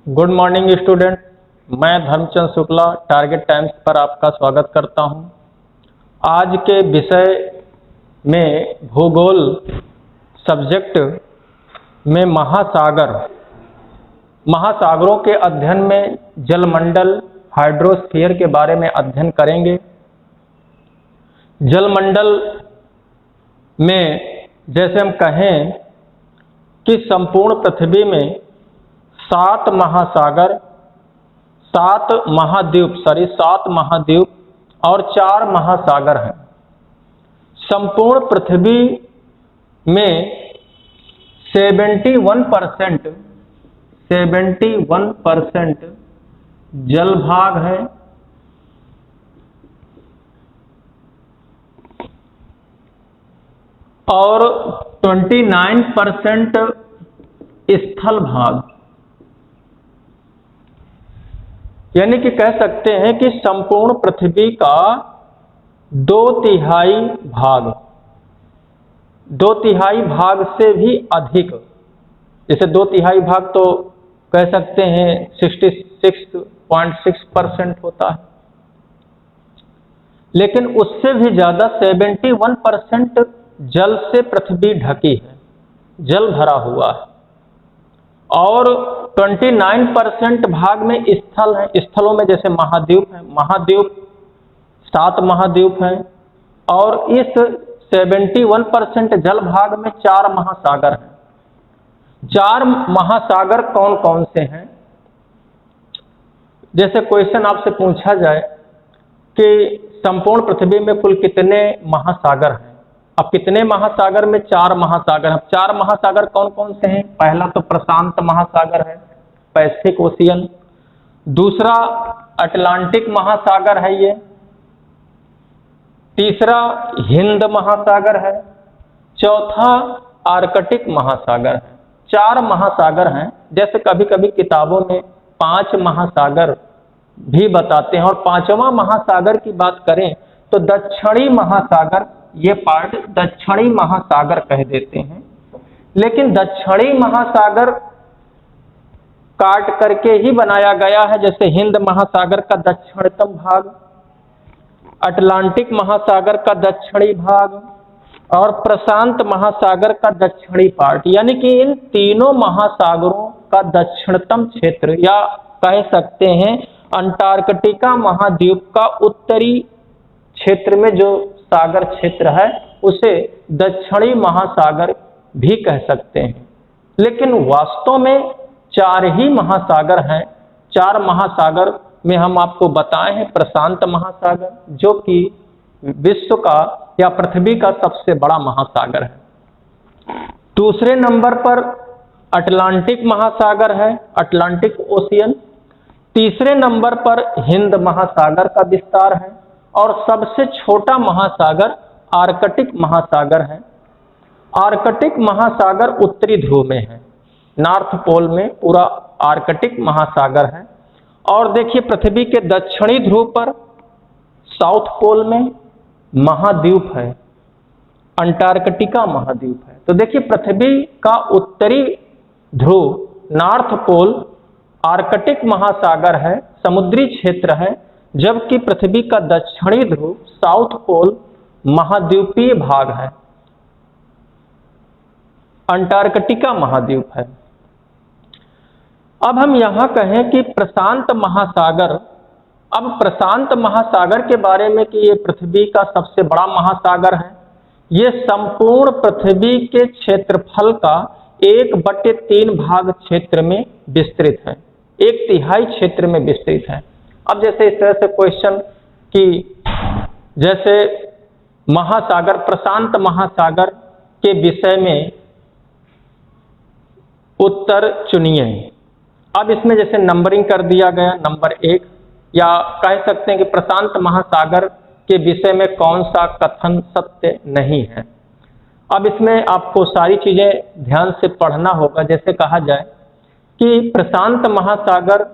Good morning student. मैं Dharmchand Shukla target times पर आपका स्वागत करता हूं। आज के विषय में भूगोल सब्जेक्ट में महासागरों के अध्ययन में जलमंडल हाइड्रोस्फीयर के बारे में अध्ययन करेंगे। जलमंडल में जैसे हम कहें कि संपूर्ण पृथ्वी में 7 महाद्वीप और 4 महासागर हैं। संपूर्ण पृथ्वी में 71% जल भाग है और 29% स्थल भाग, यानी कि कह सकते हैं कि संपूर्ण पृथ्वी का 2/3 भाग से भी अधिक, जैसे 2/3 भाग तो कह सकते हैं 66.6% होता है, लेकिन उससे भी ज्यादा 71% जल से पृथ्वी ढकी है, जल भरा हुआ है। और 29% भाग में स्थल है। स्थलों में जैसे महाद्वीप है, 7 महाद्वीप हैं और इस 71% जल भाग में 4 महासागर हैं। 4 महासागर कौन कौन से हैं? जैसे क्वेश्चन आपसे पूछा जाए कि संपूर्ण पृथ्वी में कुल कितने महासागर हैं। अब कितने महासागर में 4 महासागर हैं। 4 महासागर कौन कौन से हैं? पहला तो प्रशांत महासागर है, पैसिफिक ओशियन। दूसरा अटलांटिक महासागर है ये। तीसरा हिंद महासागर है। चौथा आर्कटिक महासागर है। 4 महासागर हैं। जैसे कभी कभी किताबों में 5 महासागर भी बताते हैं। और 5वां महासागर की बात करें तो दक्षिणी महासागर, ये पार्ट दक्षिणी महासागर कह देते हैं, लेकिन दक्षिणी महासागर काट करके ही बनाया गया है। जैसे हिंद महासागर का दक्षिणतम भाग, अटलांटिक महासागर का दक्षिणी भाग और प्रशांत महासागर का दक्षिणी पार्ट, यानी कि इन तीनों महासागरों का दक्षिणतम क्षेत्र, या कह सकते हैं अंटार्कटिका महाद्वीप का उत्तरी क्षेत्र में जो सागर क्षेत्र है उसे दक्षिणी महासागर भी कह सकते हैं। लेकिन वास्तव में 4 ही महासागर हैं। 4 महासागर में हम आपको बताए हैं प्रशांत महासागर, जो कि विश्व का या पृथ्वी का सबसे बड़ा महासागर है। दूसरे नंबर पर अटलांटिक महासागर है, अटलांटिक ओशियन। तीसरे नंबर पर हिंद महासागर का विस्तार है और सबसे छोटा महासागर आर्कटिक महासागर है। आर्कटिक महासागर उत्तरी ध्रुव में है, नॉर्थ पोल में पूरा आर्कटिक महासागर है। और देखिए पृथ्वी के दक्षिणी ध्रुव पर साउथ पोल में महाद्वीप है, अंटार्कटिका महाद्वीप है। तो देखिए पृथ्वी का उत्तरी ध्रुव नॉर्थ पोल आर्कटिक महासागर है, समुद्री क्षेत्र है, जबकि पृथ्वी का दक्षिणी ध्रुव साउथ पोल महाद्वीपीय भाग है, अंटार्कटिका महाद्वीप है। अब हम यहां कहें कि प्रशांत महासागर, अब प्रशांत महासागर के बारे में कि ये पृथ्वी का सबसे बड़ा महासागर है। ये संपूर्ण पृथ्वी के क्षेत्रफल का 1/3 भाग क्षेत्र में विस्तृत है, 1/3 क्षेत्र में विस्तृत है। अब जैसे इस तरह से क्वेश्चन कि जैसे महासागर, प्रशांत महासागर के विषय में उत्तर चुनिए। अब इसमें जैसे नंबरिंग कर दिया गया, नंबर 1, या कह सकते हैं कि प्रशांत महासागर के विषय में कौन सा कथन सत्य नहीं है। अब इसमें आपको सारी चीजें ध्यान से पढ़ना होगा। जैसे कहा जाए कि प्रशांत महासागर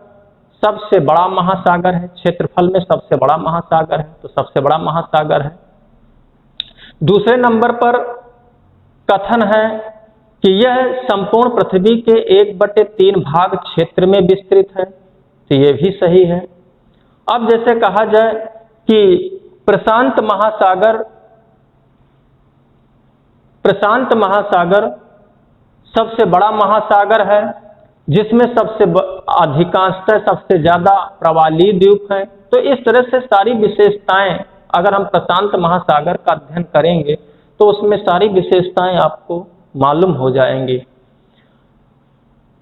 सबसे बड़ा महासागर है, क्षेत्रफल में सबसे बड़ा महासागर है, तो सबसे बड़ा महासागर है। दूसरे नंबर पर कथन है कि यह संपूर्ण पृथ्वी के 1/3 भाग क्षेत्र में विस्तृत है, तो ये भी सही है। अब जैसे कहा जाए कि प्रशांत महासागर सबसे बड़ा महासागर है, जिसमें अधिकांशतः सबसे ज्यादा प्रवालीय द्वीप हैं। तो इस तरह से सारी विशेषताएं, अगर हम प्रशांत महासागर का अध्ययन करेंगे तो उसमें सारी विशेषताएं आपको मालूम हो जाएंगी।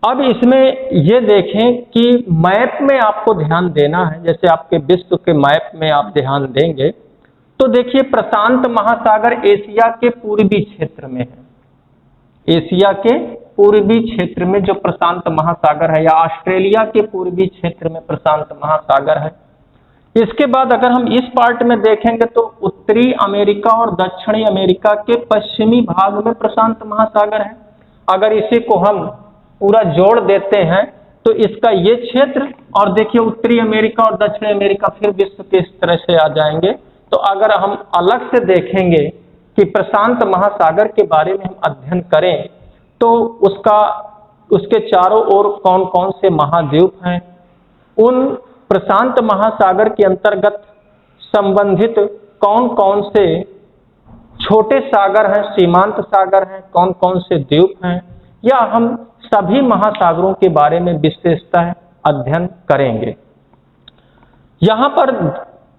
अब इसमें ये देखें कि मैप में आपको ध्यान देना है। जैसे आपके विश्व के मैप में आप ध्यान देंगे तो देखिए, प्रशांत महासागर एशिया के पूर्वी क्षेत्र में है। एशिया के पूर्वी क्षेत्र में जो प्रशांत महासागर है, या ऑस्ट्रेलिया के पूर्वी क्षेत्र में प्रशांत महासागर है। इसके बाद अगर हम इस पार्ट में देखेंगे तो उत्तरी अमेरिका और दक्षिणी अमेरिका के पश्चिमी भाग में प्रशांत महासागर है। अगर इसी को हम पूरा जोड़ देते हैं तो इसका ये क्षेत्र, और देखिए उत्तरी अमेरिका और दक्षिणी अमेरिका फिर विश्व के इस तरह से आ जाएंगे। तो अगर हम अलग से देखेंगे कि प्रशांत महासागर के बारे में हम अध्ययन करें तो उसके चारों ओर कौन कौन से महाद्वीप हैं, उन प्रशांत महासागर के अंतर्गत संबंधित कौन कौन से छोटे सागर हैं, सीमांत सागर हैं, कौन कौन से द्वीप हैं, या हम सभी महासागरों के बारे में विशेषतः अध्ययन करेंगे। यहाँ पर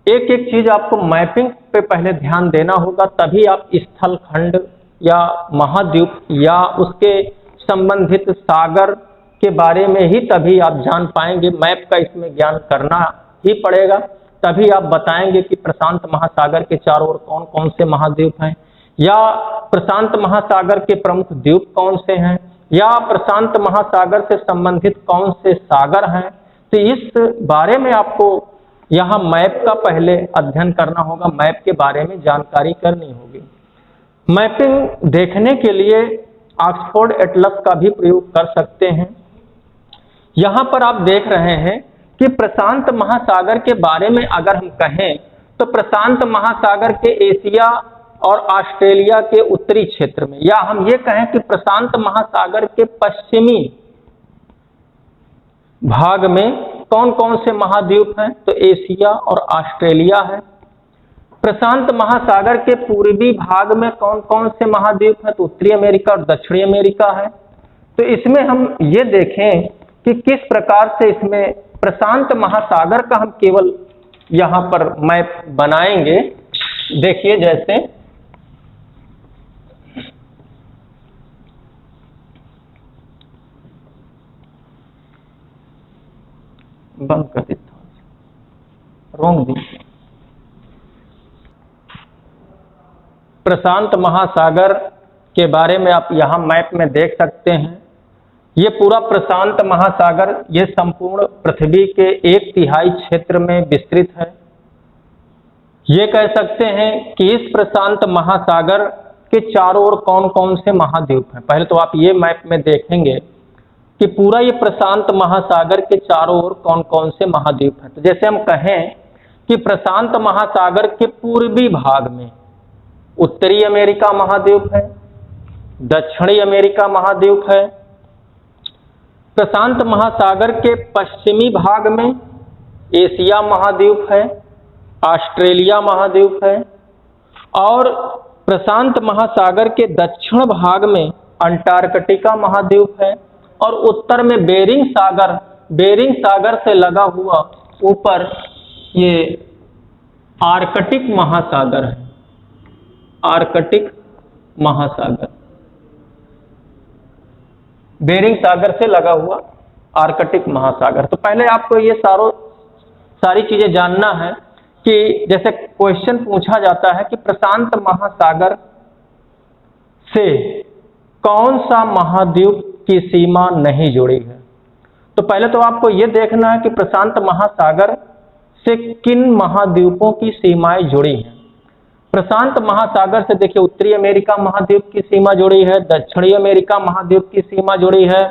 एक एक चीज आपको मैपिंग पे पहले ध्यान देना होगा, तभी आप स्थल खंड या महाद्वीप या उसके संबंधित सागर के बारे में ही तभी आप जान पाएंगे। मैप का इसमें ज्ञान करना ही पड़ेगा, तभी आप बताएंगे कि प्रशांत महासागर के चारों ओर कौन कौन से महाद्वीप हैं, या प्रशांत महासागर के प्रमुख द्वीप कौन से हैं, या प्रशांत महासागर से संबंधित कौन से सागर हैं। तो इस बारे में आपको यहाँ मैप का पहले अध्ययन करना होगा, मैप के बारे में जानकारी करनी होगी। मैपिंग देखने के लिए ऑक्सफोर्ड एटलस का भी प्रयोग कर सकते हैं। यहाँ पर आप देख रहे हैं कि प्रशांत महासागर के बारे में अगर हम कहें तो प्रशांत महासागर के एशिया और ऑस्ट्रेलिया के उत्तरी क्षेत्र में, या हम ये कहें कि प्रशांत महासागर के पश्चिमी भाग में कौन कौन से महाद्वीप हैं, तो एशिया और ऑस्ट्रेलिया है। प्रशांत महासागर के पूर्वी भाग में कौन कौन से महाद्वीप हैं, तो उत्तरी अमेरिका और दक्षिणी अमेरिका है। तो इसमें हम ये देखें कि किस प्रकार से इसमें प्रशांत महासागर का हम केवल यहाँ पर मैप बनाएंगे। देखिए, जैसे बंद कर देता हूं, रोक दीजिए। प्रशांत महासागर के बारे में आप यहाँ मैप में देख सकते हैं। ये पूरा प्रशांत महासागर ये संपूर्ण पृथ्वी के 1/3 क्षेत्र में विस्तृत है। ये कह सकते हैं कि इस प्रशांत महासागर के चारों ओर कौन कौन से महाद्वीप हैं। पहले तो आप ये मैप में देखेंगे कि पूरा ये प्रशांत महासागर के चारों ओर कौन कौन से महाद्वीप हैं। तो जैसे हम कहें कि प्रशांत महासागर के पूर्वी भाग में उत्तरी अमेरिका महाद्वीप है, दक्षिणी अमेरिका महाद्वीप है। प्रशांत महासागर के पश्चिमी भाग में एशिया महाद्वीप है, ऑस्ट्रेलिया महाद्वीप है, और प्रशांत महासागर के दक्षिण भाग में अंटार्कटिका महाद्वीप है, और उत्तर में बेरिंग सागर से लगा हुआ ऊपर ये आर्कटिक महासागर है। आर्कटिक महासागर, बेरिंग सागर से लगा हुआ आर्कटिक महासागर। तो पहले आपको ये सारी चीजें जानना है कि जैसे क्वेश्चन पूछा जाता है कि प्रशांत महासागर से कौन सा महाद्वीप की सीमा नहीं जुड़ी है, तो पहले तो आपको यह देखना है कि प्रशांत महासागर से किन महाद्वीपों की सीमाएं जुड़ी हैं। प्रशांत महासागर से देखिए उत्तरी अमेरिका महाद्वीप की सीमा जुड़ी है, दक्षिणी अमेरिका महाद्वीप की सीमा जुड़ी है,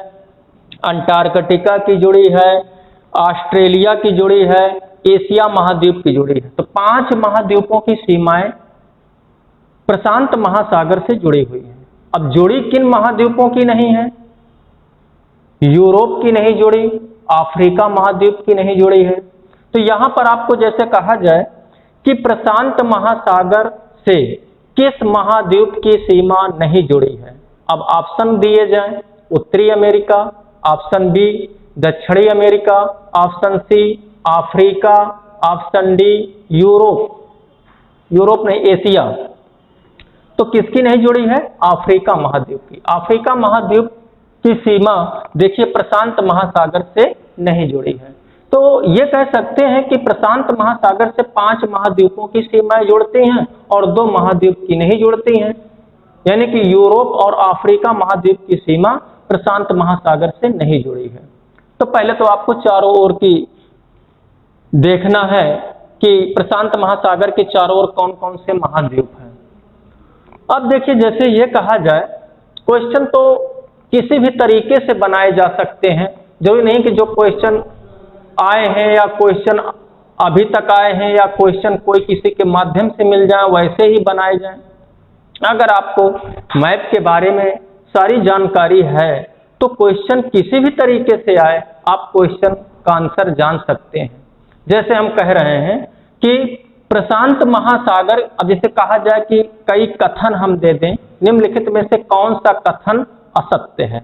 अंटार्कटिका की जुड़ी है, ऑस्ट्रेलिया की जुड़ी है, एशिया महाद्वीप की जुड़ी है। तो 5 महाद्वीपों की सीमाएं प्रशांत महासागर से जुड़ी हुई हैं। अब जुड़ी किन महाद्वीपों की नहीं है? यूरोप की नहीं जुड़ी, अफ्रीका महाद्वीप की नहीं जुड़ी है। तो यहां पर आपको जैसे कहा जाए कि प्रशांत महासागर से किस महाद्वीप की सीमा नहीं जुड़ी है? अब ऑप्शन दिए जाएं, उत्तरी अमेरिका, ऑप्शन बी दक्षिणी America, option C Africa, option D Europe, Europe नहीं एशिया। तो किसकी नहीं जुड़ी है? अफ्रीका महाद्वीप की। अफ्रीका महाद्वीप की सीमा देखिए प्रशांत महासागर से नहीं जुड़ी है। तो ये कह सकते हैं कि प्रशांत महासागर से 5 महाद्वीपों की सीमाएं जुड़ती हैं और 2 महाद्वीप की नहीं जुड़ती हैं, यानी कि यूरोप और अफ्रीका महाद्वीप की सीमा प्रशांत महासागर से नहीं जुड़ी है। तो पहले तो आपको चारों ओर की देखना है कि प्रशांत महासागर के चारों ओर कौन कौन से महाद्वीप हैं। अब देखिए जैसे ये कहा जाए, क्वेश्चन तो किसी भी तरीके से बनाए जा सकते हैं, जरूरी नहीं कि जो क्वेश्चन आए हैं या क्वेश्चन अभी तक आए हैं या क्वेश्चन कोई किसी के माध्यम से मिल जाए वैसे ही बनाए जाएं। अगर आपको मैप के बारे में सारी जानकारी है तो क्वेश्चन किसी भी तरीके से आए आप क्वेश्चन का आंसर जान सकते हैं। जैसे हम कह रहे हैं कि प्रशांत महासागर, अब जैसे कहा जाए कि कई कथन हम दे दें, निम्नलिखित में से कौन सा कथन असत्य है?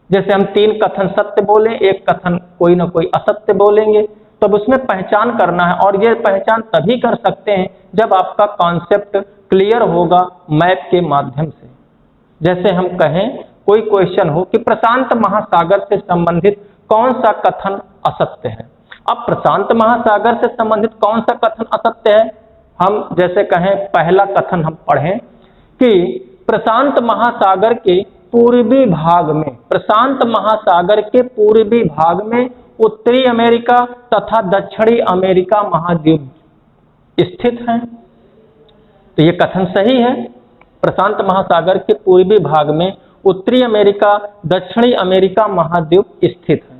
जैसे हम 3 कथन सत्य बोलें, 1 कथन कोई ना कोई असत्य बोलेंगे, तब उसमें पहचान करना है। और ये पहचान तभी कर सकते हैं जब आपका कॉन्सेप्ट क्लियर होगा मैप के माध्यम से। जैसे हम कहें कोई क्वेश्चन हो कि प्रशांत महासागर से संबंधित कौन सा कथन असत्य है। अब प्रशांत महासागर से संबंधित कौन सा कथन असत्य है? हम जैसे कहें पहला कथन हम पढ़ें कि प्रशांत महासागर के पूर्वी भाग में, प्रशांत महासागर के पूर्वी भाग में उत्तरी अमेरिका तथा दक्षिणी अमेरिका महाद्वीप स्थित हैं। तो ये कथन सही है, प्रशांत महासागर के पूर्वी भाग में उत्तरी अमेरिका दक्षिणी अमेरिका महाद्वीप स्थित है।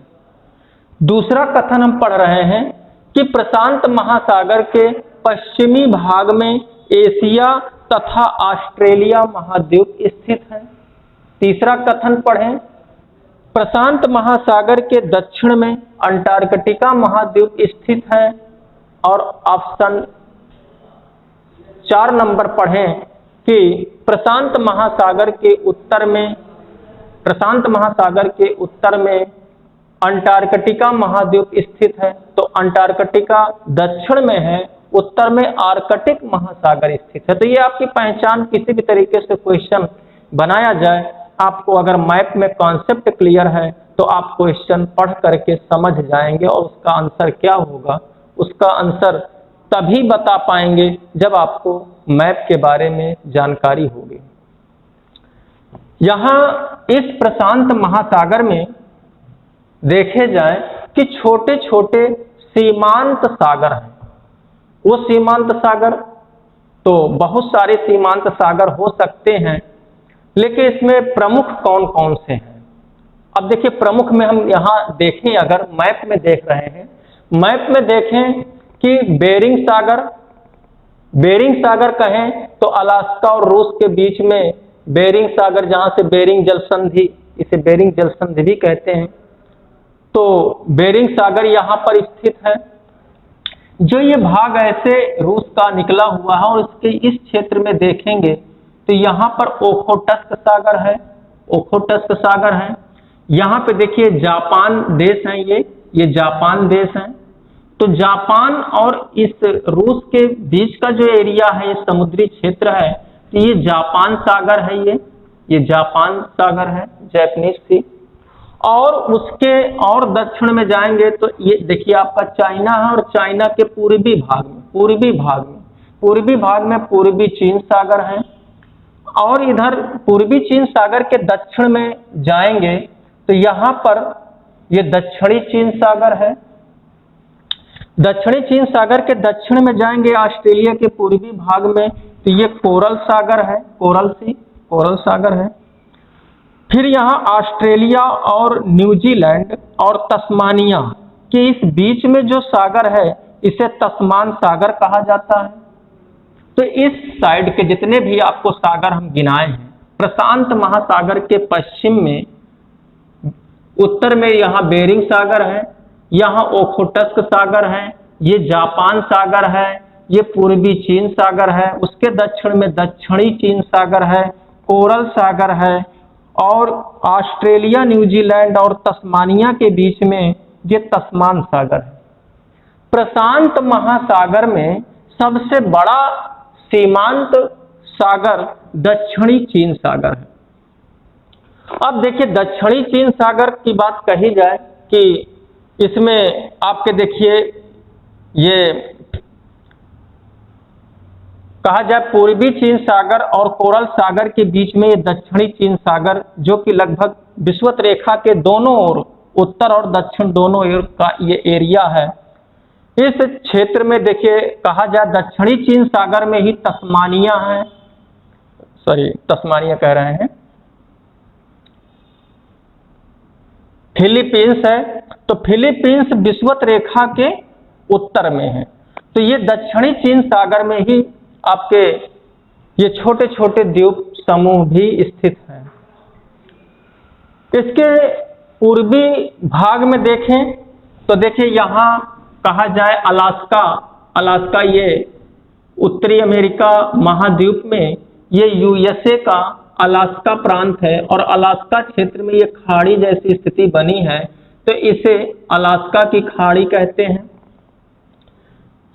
दूसरा कथन हम पढ़ रहे हैं कि प्रशांत महासागर के पश्चिमी भाग में एशिया तथा ऑस्ट्रेलिया महाद्वीप स्थित है। तीसरा कथन पढ़ें, प्रशांत महासागर के दक्षिण में अंटार्कटिका महाद्वीप स्थित है। और ऑप्शन 4 नंबर पढ़ें कि प्रशांत महासागर के उत्तर में, प्रशांत महासागर के उत्तर में अंटार्कटिका महाद्वीप स्थित है। तो अंटार्कटिका दक्षिण में है, उत्तर में आर्कटिक महासागर स्थित है। तो ये आपकी पहचान किसी भी तरीके से क्वेश्चन बनाया जाए, आपको अगर मैप में कॉन्सेप्ट क्लियर है तो आप क्वेश्चन पढ़ करके समझ जाएंगे और उसका आंसर क्या होगा, उसका आंसर तभी बता पाएंगे जब आपको मैप के बारे में जानकारी होगी। यहाँ इस प्रशांत महासागर में देखे जाए कि छोटे छोटे सीमांत सागर हैं। वो सीमांत सागर तो बहुत सारे सीमांत सागर हो सकते हैं, लेकिन इसमें प्रमुख कौन कौन से हैं? अब देखिए प्रमुख में हम यहाँ देखें, अगर मैप में देख रहे हैं, मैप में देखें कि बेरिंग सागर, बेरिंग सागर कहें तो अलास्का और रूस के बीच में बेरिंग सागर, जहाँ से बेरिंग जलसंधि, इसे बेरिंग जलसंधि भी कहते हैं, तो बेरिंग सागर यहाँ पर स्थित है। जो ये भाग ऐसे रूस का निकला हुआ है और इसके इस क्षेत्र में देखेंगे तो यहाँ पर ओखोटस्क सागर है, ओखोटस्क सागर है। यहाँ पे देखिए जापान देश है, ये जापान देश है। तो जापान और इस रूस के बीच का जो एरिया है, ये समुद्री क्षेत्र है, तो ये जापान सागर है, ये जापान सागर है, जैपनीज सी। और उसके और दक्षिण में जाएंगे तो ये देखिए आपका चाइना है, और चाइना के पूर्वी भाग में, पूर्वी भाग में पूर्वी चीन सागर है। और इधर पूर्वी चीन सागर के दक्षिण में जाएंगे तो यहाँ पर ये दक्षिणी चीन सागर है। दक्षिणी चीन सागर के दक्षिण में जाएंगे ऑस्ट्रेलिया के पूर्वी भाग में तो ये कोरल सागर है, कोरल सागर है। फिर यहाँ ऑस्ट्रेलिया और न्यूजीलैंड और तस्मानिया के इस बीच में जो सागर है इसे तस्मान सागर कहा जाता है। तो इस साइड के जितने भी आपको सागर हम गिनाए हैं, प्रशांत महासागर के पश्चिम में, उत्तर में यहाँ बेरिंग सागर है, यहाँ ओखोटस्क सागर है, ये जापान सागर है, ये पूर्वी चीन सागर है, उसके दक्षिण में दक्षिणी चीन सागर है, कोरल सागर है, और ऑस्ट्रेलिया, न्यूजीलैंड और तस्मानिया के बीच में ये तस्मान सागर है। प्रशांत महासागर में सबसे बड़ा सीमांत सागर दक्षिणी चीन सागर है। अब देखिए, दक्षिणी चीन सागर की बात कही जाए कि इसमें आपके देखिए, ये कहा जाए पूर्वी चीन सागर और कोरल सागर के बीच में ये दक्षिणी चीन सागर, जो कि लगभग विषुवत रेखा के दोनों ओर, उत्तर और दक्षिण दोनों ओर का ये एरिया है। इस क्षेत्र में देखिए, कहा जाए दक्षिणी चीन सागर में ही तस्मानिया है, तस्मानिया कह रहे हैं, फिलीपींस है। तो फिलीपींस विषुवत रेखा के उत्तर में है। तो ये दक्षिणी चीन सागर में ही आपके ये छोटे छोटे द्वीप समूह भी स्थित हैं। इसके पूर्वी भाग में देखें तो देखिए, यहाँ कहा जाए अलास्का ये उत्तरी अमेरिका महाद्वीप में ये यूएसए का अलास्का प्रांत है, और अलास्का क्षेत्र में ये खाड़ी जैसी स्थिति बनी है, तो इसे अलास्का की खाड़ी कहते हैं।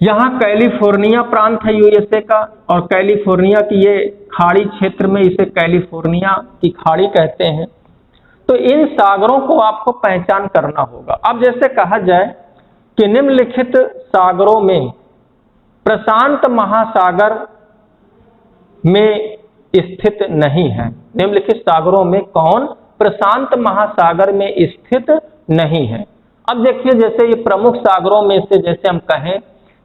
यहाँ कैलिफोर्निया प्रांत है यूएसए का, और कैलिफोर्निया की ये खाड़ी क्षेत्र में इसे कैलिफोर्निया की खाड़ी कहते हैं। तो इन सागरों को आपको पहचान करना होगा। अब जैसे कहा जाए कि निम्नलिखित सागरों में प्रशांत महासागर में स्थित नहीं है। निम्नलिखित सागरों में कौन प्रशांत महासागर में स्थित नहीं है? अब देखिए, जैसे ये प्रमुख सागरों में से जैसे हम कहें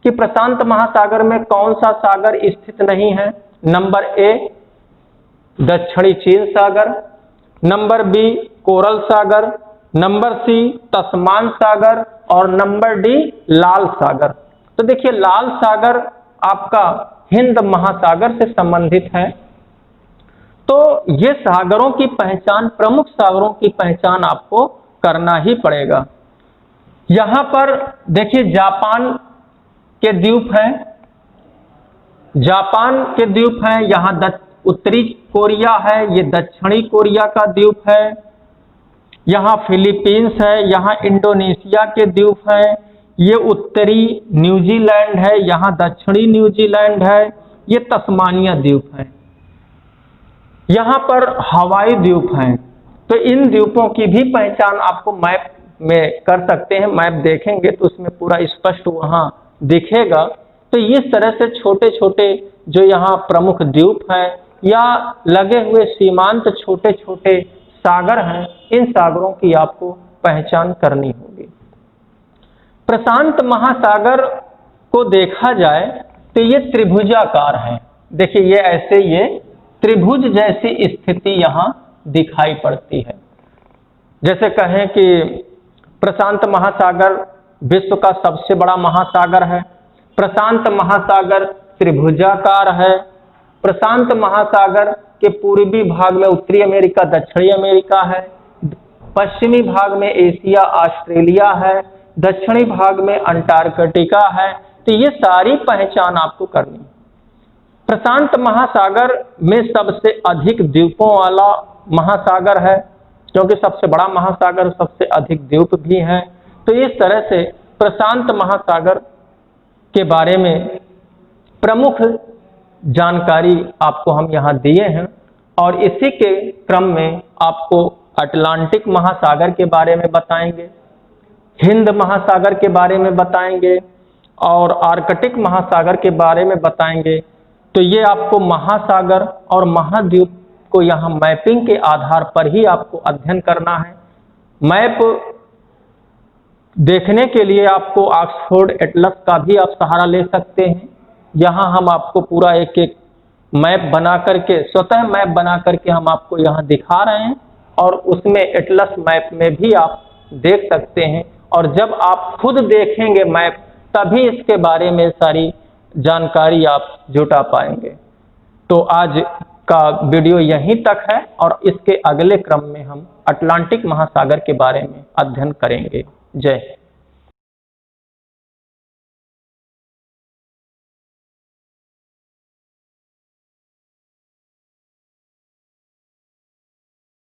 कि प्रशांत महासागर में कौन सा सागर स्थित नहीं है? नंबर ए दक्षिणी चीन सागर, नंबर बी कोरल सागर, नंबर सी तस्मान सागर, और नंबर डी लाल सागर। तो देखिए, लाल सागर आपका हिंद महासागर से संबंधित है। तो ये सागरों की पहचान, प्रमुख सागरों की पहचान आपको करना ही पड़ेगा। यहां पर देखिए, जापान के द्वीप हैं, जापान के द्वीप हैं, यहाँ उत्तरी कोरिया है, ये दक्षिणी कोरिया का द्वीप है, यहाँ फिलीपींस है, यहाँ इंडोनेशिया के द्वीप हैं, ये उत्तरी न्यूजीलैंड है, यहाँ दक्षिणी न्यूजीलैंड है, ये तस्मानिया द्वीप है, यहाँ पर हवाई द्वीप हैं। तो इन द्वीपों की भी पहचान आपको मैप में कर सकते हैं। मैप देखेंगे तो उसमें पूरा स्पष्ट वहाँ दिखेगा। तो इस तरह से छोटे छोटे जो यहाँ प्रमुख द्वीप हैं या लगे हुए सीमांत छोटे छोटे सागर हैं, इन सागरों की आपको पहचान करनी होगी। प्रशांत महासागर को देखा जाए तो ये त्रिभुजाकार है। देखिए, ये ऐसे ये त्रिभुज जैसी स्थिति यहाँ दिखाई पड़ती है। जैसे कहें कि प्रशांत महासागर विश्व का सबसे बड़ा महासागर है, प्रशांत महासागर त्रिभुजाकार है, प्रशांत महासागर के पूर्वी भाग में उत्तरी अमेरिका दक्षिणी अमेरिका है, पश्चिमी भाग में एशिया ऑस्ट्रेलिया है, दक्षिणी भाग में अंटार्कटिका है। तो ये सारी पहचान आपको करनी है। प्रशांत महासागर में सबसे अधिक द्वीपों वाला महासागर है, क्योंकि सबसे बड़ा महासागर, सबसे अधिक द्वीप भी हैं। तो इस तरह से प्रशांत महासागर के बारे में प्रमुख जानकारी आपको हम यहाँ दिए हैं, और इसी के क्रम में आपको अटलांटिक महासागर के बारे में बताएंगे, हिंद महासागर के बारे में बताएंगे, और आर्कटिक महासागर के बारे में बताएंगे। तो ये आपको महासागर और महाद्वीप को यहाँ मैपिंग के आधार पर ही आपको अध्ययन करना है। मैप देखने के लिए आपको ऑक्सफोर्ड एटलस का भी आप सहारा ले सकते हैं। यहाँ हम आपको पूरा एक एक मैप बना करके, स्वतः मैप बना करके हम आपको यहाँ दिखा रहे हैं, और उसमें एटलस मैप में भी आप देख सकते हैं। और जब आप खुद देखेंगे मैप, तभी इसके बारे में सारी जानकारी आप जुटा पाएंगे। तो आज का वीडियो यहीं तक है और इसके अगले क्रम में हम अटलांटिक महासागर के बारे में अध्ययन करेंगे। जय हिंद।